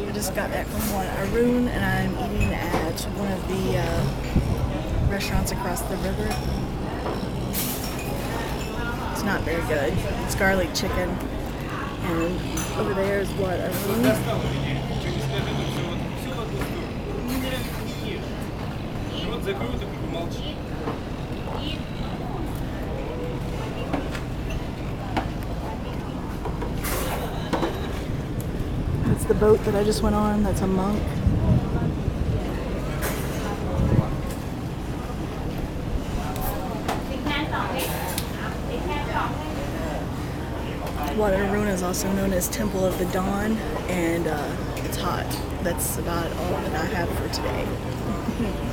I just got back from Arun, and I'm eating at one of the restaurants across the river. It's not very good. It's garlic chicken. And over there is what, Arun? That's the boat that I just went on. That's a monk. Wat Arun is also known as Temple of the Dawn, and it's hot. That's about all that I have for today.